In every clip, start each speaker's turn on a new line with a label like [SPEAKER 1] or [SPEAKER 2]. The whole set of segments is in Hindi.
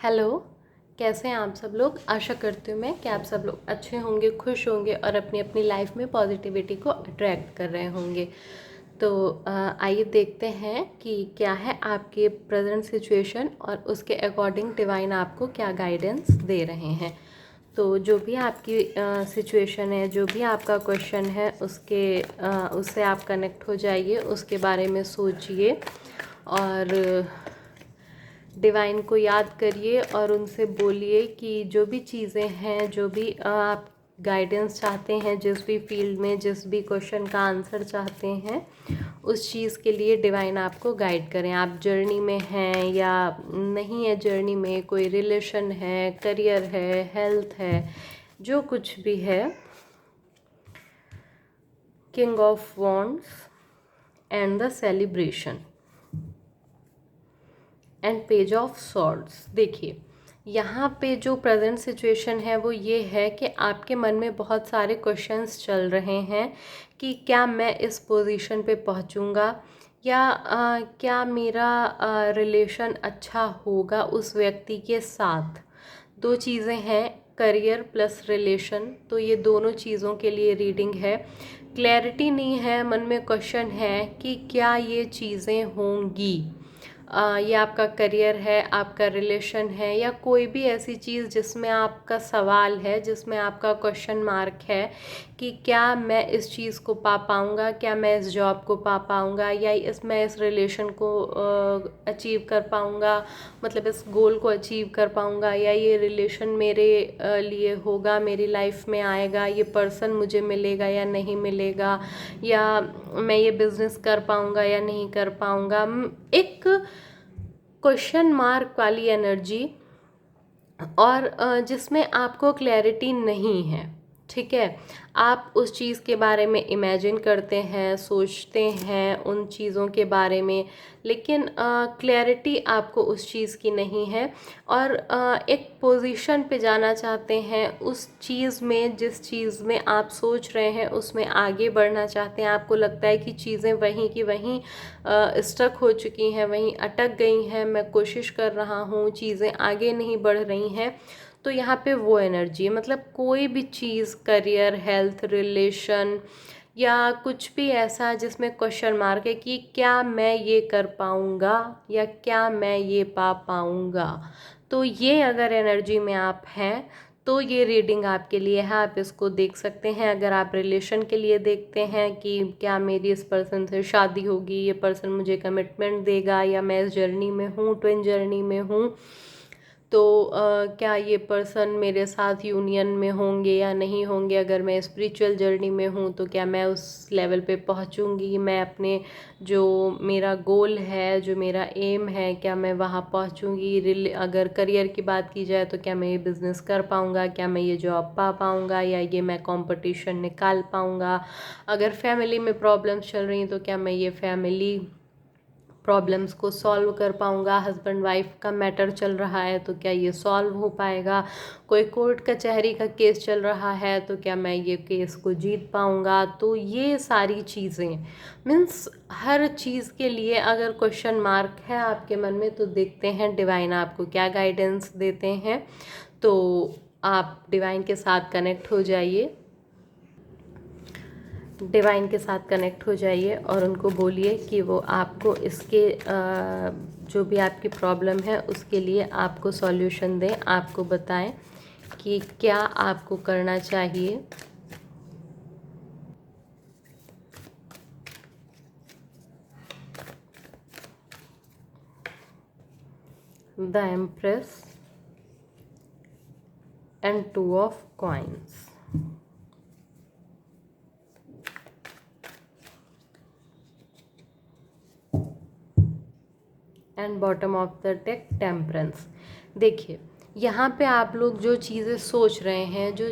[SPEAKER 1] हेलो। कैसे हैं आप सब लोग। आशा करती हूँ मैं कि आप सब लोग अच्छे होंगे, खुश होंगे और अपनी अपनी लाइफ में पॉजिटिविटी को अट्रैक्ट कर रहे होंगे। तो आइए देखते हैं कि क्या है आपके प्रेजेंट सिचुएशन और उसके अकॉर्डिंग डिवाइन आपको क्या गाइडेंस दे रहे हैं। तो जो भी आपकी सिचुएशन है, जो भी आपका क्वेश्चन है, उससे आप कनेक्ट हो जाइए, उसके बारे में सोचिए और डिवाइन को याद करिए और उनसे बोलिए कि जो भी चीज़ें हैं, जो भी आप गाइडेंस चाहते हैं, जिस भी फील्ड में, जिस भी क्वेश्चन का आंसर चाहते हैं, उस चीज़ के लिए डिवाइन आपको गाइड करें। आप जर्नी में हैं या नहीं है, जर्नी में कोई रिलेशन है, करियर है, हेल्थ है, जो कुछ भी है। King of wands and the celebration and page of swords. देखिए, यहाँ पे जो प्रेजेंट सिचुएशन है वो ये है कि आपके मन में बहुत सारे क्वेश्चंस चल रहे हैं कि क्या मैं इस पोजीशन पे पहुँचूँगा या क्या मेरा रिलेशन अच्छा होगा उस व्यक्ति के साथ। दो चीज़ें हैं, करियर प्लस रिलेशन, तो ये दोनों चीज़ों के लिए रीडिंग है। क्लैरिटी नहीं है, मन में क्वेश्चन है कि क्या ये चीज़ें होंगी। ये आपका करियर है, आपका रिलेशन है या कोई भी ऐसी चीज़ जिसमें आपका सवाल है, जिसमें आपका क्वेश्चन मार्क है कि क्या मैं इस चीज़ को पा पाऊँगा, क्या मैं इस जॉब को पा पाऊँगा या मैं इस रिलेशन को अचीव कर पाऊँगा, मतलब इस गोल को अचीव कर पाऊँगा, या ये रिलेशन मेरे लिए होगा, मेरी लाइफ में आएगा, ये पर्सन मुझे मिलेगा या नहीं मिलेगा, या मैं ये बिज़नेस कर पाऊँगा या नहीं कर पाऊँगा। एक क्वेश्चन मार्क वाली एनर्जी और जिसमें आपको क्लैरिटी नहीं है। ठीक है, आप उस चीज़ के बारे में इमेजिन करते हैं, सोचते हैं उन चीज़ों के बारे में, लेकिन क्लैरिटी आपको उस चीज़ की नहीं है और एक पोजीशन पे जाना चाहते हैं उस चीज़ में, जिस चीज़ में आप सोच रहे हैं उसमें आगे बढ़ना चाहते हैं। आपको लगता है कि चीज़ें वहीं की वहीं स्टक हो चुकी हैं, वहीं अटक गई हैं, मैं कोशिश कर रहा हूँ, चीज़ें आगे नहीं बढ़ रही हैं। तो यहाँ पे वो एनर्जी है, मतलब कोई भी चीज़, करियर, हेल्थ, रिलेशन या कुछ भी ऐसा जिसमें क्वेश्चन मार्क है कि क्या मैं ये कर पाऊँगा या क्या मैं ये पा पाऊँगा। तो ये अगर एनर्जी में आप हैं तो ये रीडिंग आपके लिए है, आप इसको देख सकते हैं। अगर आप रिलेशन के लिए देखते हैं कि क्या मेरी इस पर्सन से शादी होगी, ये पर्सन मुझे कमिटमेंट देगा, या मैं इस जर्नी में हूँ, ट्विन जर्नी में हूँ, तो क्या ये पर्सन मेरे साथ यूनियन में होंगे या नहीं होंगे। अगर मैं स्पिरिचुअल जर्नी में हूँ तो क्या मैं उस लेवल पे पहुँचूँगी, मैं अपने जो मेरा गोल है, जो मेरा एम है, क्या मैं वहाँ पहुँचूँगी। अगर करियर की बात की जाए तो क्या मैं ये बिज़नेस कर पाऊँगा, क्या मैं ये जॉब पा पाऊँगा या ये मैं कंपटीशन निकाल पाऊँगा। अगर फैमिली में प्रॉब्लम्स चल रही हैं तो क्या मैं ये फैमिली प्रॉब्लम्स को सॉल्व कर पाऊँगा। हस्बैंड वाइफ का मैटर चल रहा है तो क्या ये सॉल्व हो पाएगा। कोई कोर्ट कचहरी का केस चल रहा है तो क्या मैं ये केस को जीत पाऊँगा। तो ये सारी चीज़ें मीन्स हर चीज़ के लिए अगर क्वेश्चन मार्क है आपके मन में तो देखते हैं डिवाइन आपको क्या गाइडेंस देते हैं। तो आप डिवाइन के साथ कनेक्ट हो जाइए, डिवाइन के साथ कनेक्ट हो जाइए और उनको बोलिए कि वो आपको इसके जो भी आपकी प्रॉब्लम है उसके लिए आपको सॉल्यूशन दें, आपको बताएं कि क्या आपको करना चाहिए। The empress and two of coins and bottom of the deck temperance. देखिए, यहाँ पे आप लोग जो चीज़ें सोच रहे हैं, जो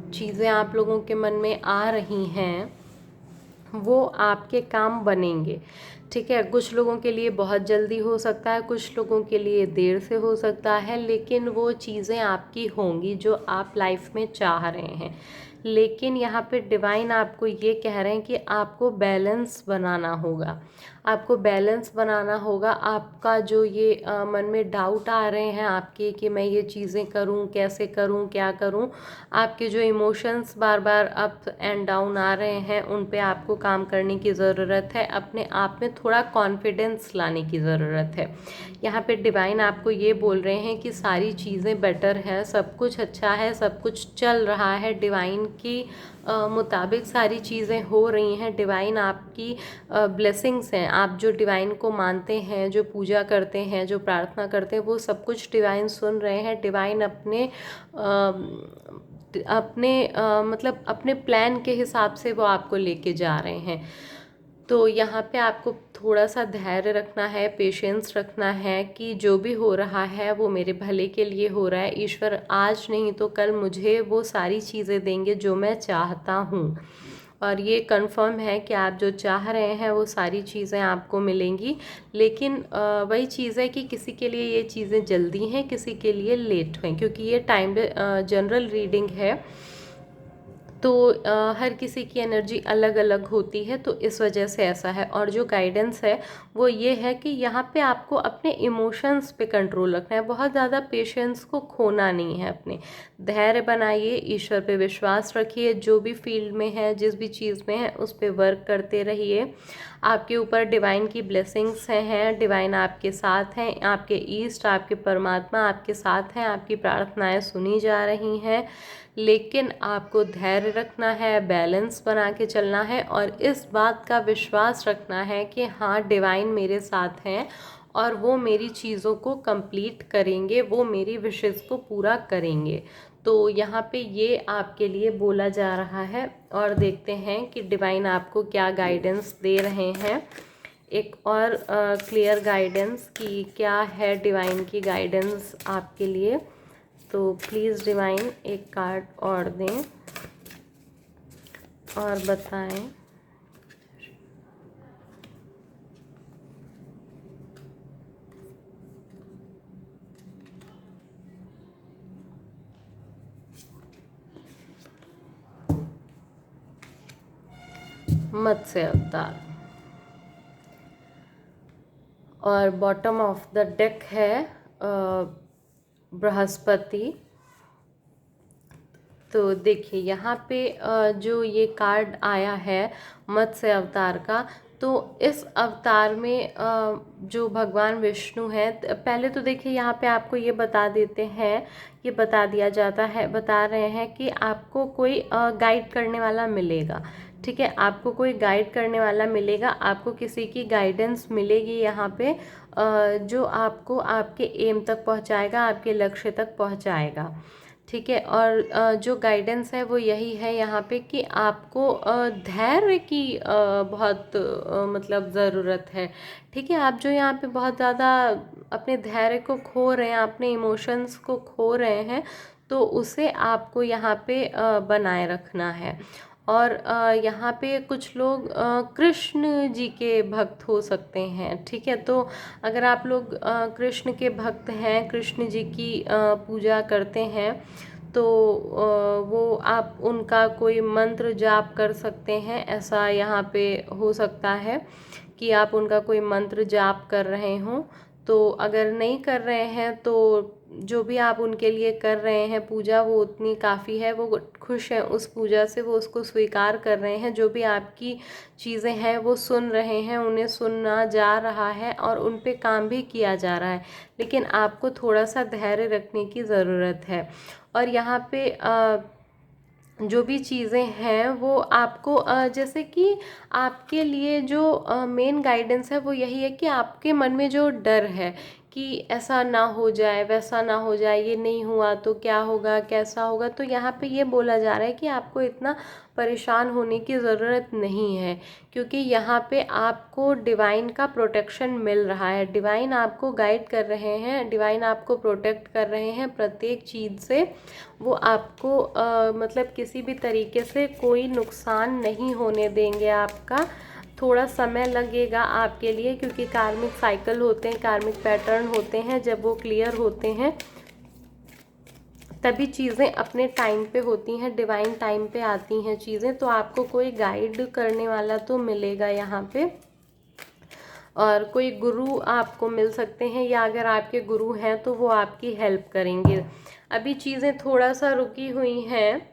[SPEAKER 1] चीज़ें आप लोगों के मन में आ रही हैं, वो आपके काम बनेंगे। ठीक है, कुछ लोगों के लिए बहुत जल्दी हो सकता है, कुछ लोगों के लिए देर से हो सकता है, लेकिन वो चीज़ें आपकी होंगी जो आप लाइफ में चाह रहे हैं। लेकिन यहाँ पे डिवाइन आपको ये कह रहे हैं कि आपको बैलेंस बनाना होगा, आपको बैलेंस बनाना होगा। आपका जो ये मन में डाउट आ रहे हैं आपके कि मैं ये चीज़ें करूं, कैसे करूं, क्या करूं, आपके जो इमोशंस बार बार अप एंड डाउन आ रहे हैं उन पे आपको काम करने की ज़रूरत है। अपने आप में थोड़ा कॉन्फिडेंस लाने की ज़रूरत है। यहाँ पे डिवाइन आपको ये बोल रहे हैं कि सारी चीज़ें बेटर हैं, सब कुछ अच्छा है, सब कुछ चल रहा है, डिवाइन की मुताबिक सारी चीज़ें हो रही हैं। डिवाइन आपकी ब्लेसिंग्स हैं। आप जो डिवाइन को मानते हैं, जो पूजा करते हैं, जो प्रार्थना करते हैं, वो सब कुछ डिवाइन सुन रहे हैं। डिवाइन मतलब अपने प्लान के हिसाब से वो आपको लेके जा रहे हैं। तो यहाँ पे आपको थोड़ा सा धैर्य रखना है, पेशेंस रखना है कि जो भी हो रहा है वो मेरे भले के लिए हो रहा है। ईश्वर आज नहीं तो कल मुझे वो सारी चीज़ें देंगे जो मैं चाहता हूँ, और ये कंफर्म है कि आप जो चाह रहे हैं वो सारी चीज़ें आपको मिलेंगी। लेकिन वही चीज़ है कि किसी के लिए ये चीज़ें जल्दी हैं, किसी के लिए लेट हैं, क्योंकि ये टाइम जनरल रीडिंग है। तो हर किसी की एनर्जी अलग अलग होती है, तो इस वजह से ऐसा है। और जो गाइडेंस है वो ये है कि यहाँ पे आपको अपने इमोशंस पे कंट्रोल रखना है, बहुत ज़्यादा पेशेंस को खोना नहीं है। अपने धैर्य बनाइए, ईश्वर पे विश्वास रखिए, जो भी फील्ड में है, जिस भी चीज़ में है उस पे वर्क करते रहिए। आपके ऊपर डिवाइन की ब्लेसिंग्स हैं, डिवाइन आपके साथ हैं, आपके ईस्ट, आपके परमात्मा आपके साथ हैं, आपकी प्रार्थनाएं सुनी जा रही हैं। लेकिन आपको धैर्य रखना है, बैलेंस बना के चलना है, और इस बात का विश्वास रखना है कि हाँ, डिवाइन मेरे साथ हैं और वो मेरी चीज़ों को कंप्लीट करेंगे, वो मेरी विशेज़ को पूरा करेंगे। तो यहाँ पे ये आपके लिए बोला जा रहा है, और देखते हैं कि डिवाइन आपको क्या गाइडेंस दे रहे हैं। एक और क्लियर गाइडेंस कि क्या है डिवाइन की गाइडेंस आपके लिए। तो प्लीज़ डिवाइन एक कार्ड और दें और बताएं। मत्स्य अवतार, और बॉटम ऑफ द डेक है बृहस्पति। तो देखिए यहाँ पे जो ये कार्ड आया है मत्स्य अवतार का, तो इस अवतार में जो भगवान विष्णु है, पहले तो देखिए यहाँ पे आपको ये बता देते हैं, ये बता दिया जाता है, बता रहे हैं कि आपको कोई गाइड करने वाला मिलेगा। ठीक है, आपको कोई गाइड करने वाला मिलेगा, आपको किसी की गाइडेंस मिलेगी यहाँ पे, जो आपको आपके एम तक पहुँचाएगा, आपके लक्ष्य तक पहुँचाएगा। ठीक है, और जो गाइडेंस है वो यही है यहाँ पे कि आपको धैर्य की बहुत मतलब ज़रूरत है। ठीक है, आप जो यहाँ पे बहुत ज़्यादा अपने धैर्य को खो रहे हैं, अपने इमोशंस को खो रहे हैं, तो उसे आपको यहाँ पे बनाए रखना है। और यहाँ पे कुछ लोग कृष्ण जी के भक्त हो सकते हैं। ठीक है, तो अगर आप लोग कृष्ण के भक्त हैं, कृष्ण जी की पूजा करते हैं, तो वो आप उनका कोई मंत्र जाप कर सकते हैं। ऐसा यहाँ पे हो सकता है कि आप उनका कोई मंत्र जाप कर रहे हों। तो अगर नहीं कर रहे हैं तो जो भी आप उनके लिए कर रहे हैं पूजा, वो उतनी काफ़ी है, वो खुश हैं उस पूजा से, वो उसको स्वीकार कर रहे हैं। जो भी आपकी चीज़ें हैं वो सुन रहे हैं, उन्हें सुनना जा रहा है और उन पे काम भी किया जा रहा है। लेकिन आपको थोड़ा सा धैर्य रखने की ज़रूरत है। और यहाँ पे जो भी चीज़ें हैं वो आपको जैसे कि आपके लिए जो मेन गाइडेंस है वो यही है कि आपके मन में जो डर है कि ऐसा ना हो जाए, वैसा ना हो जाए, ये नहीं हुआ तो क्या होगा, कैसा होगा, तो यहाँ पे ये बोला जा रहा है कि आपको इतना परेशान होने की ज़रूरत नहीं है, क्योंकि यहाँ पे आपको डिवाइन का प्रोटेक्शन मिल रहा है। डिवाइन आपको गाइड कर रहे हैं, डिवाइन आपको प्रोटेक्ट कर रहे हैं प्रत्येक चीज़ से। वो आपको मतलब किसी भी तरीके से कोई नुकसान नहीं होने देंगे आपका। थोड़ा समय लगेगा आपके लिए, क्योंकि कार्मिक साइकिल होते हैं, कार्मिक पैटर्न होते हैं, जब वो क्लियर होते हैं तभी चीज़ें अपने टाइम पे होती हैं, डिवाइन टाइम पे आती हैं चीज़ें। तो आपको कोई गाइड करने वाला तो मिलेगा यहाँ पे, और कोई गुरु आपको मिल सकते हैं, या अगर आपके गुरु हैं तो वो आपकी हेल्प करेंगे। अभी चीज़ें थोड़ा सा रुकी हुई हैं,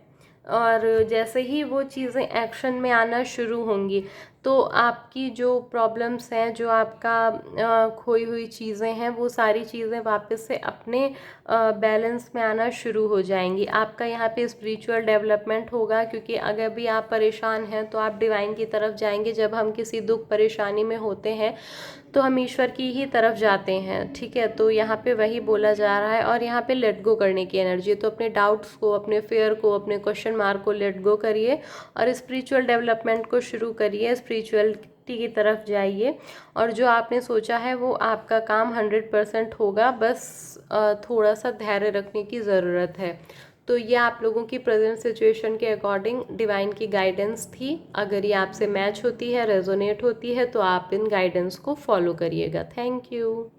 [SPEAKER 1] और जैसे ही वो चीज़ें एक्शन में आना शुरू होंगी तो आपकी जो प्रॉब्लम्स हैं, जो आपका खोई हुई चीज़ें हैं, वो सारी चीज़ें वापस से अपने बैलेंस में आना शुरू हो जाएंगी। आपका यहाँ पे स्पिरिचुअल डेवलपमेंट होगा, क्योंकि अगर भी आप परेशान हैं तो आप डिवाइन की तरफ जाएंगे। जब हम किसी दुख परेशानी में होते हैं तो हम ईश्वर की ही तरफ जाते हैं, ठीक है। तो यहाँ पे वही बोला जा रहा है, और यहाँ पे लेट गो करने की एनर्जी है। तो अपने डाउट्स को, अपने फेयर को, अपने क्वेश्चन मार्क को लेट गो करिए और स्पिरिचुअल डेवलपमेंट को शुरू करिए, स्पिरिचुअलिटी की तरफ जाइए, और जो आपने सोचा है वो आपका काम 100% होगा। बस थोड़ा सा धैर्य रखने की ज़रूरत है। तो ये आप लोगों की प्रेजेंट सिचुएशन के अकॉर्डिंग डिवाइन की गाइडेंस थी। अगर ये आपसे मैच होती है, रेजोनेट होती है, तो आप इन गाइडेंस को फॉलो करिएगा। Thank you.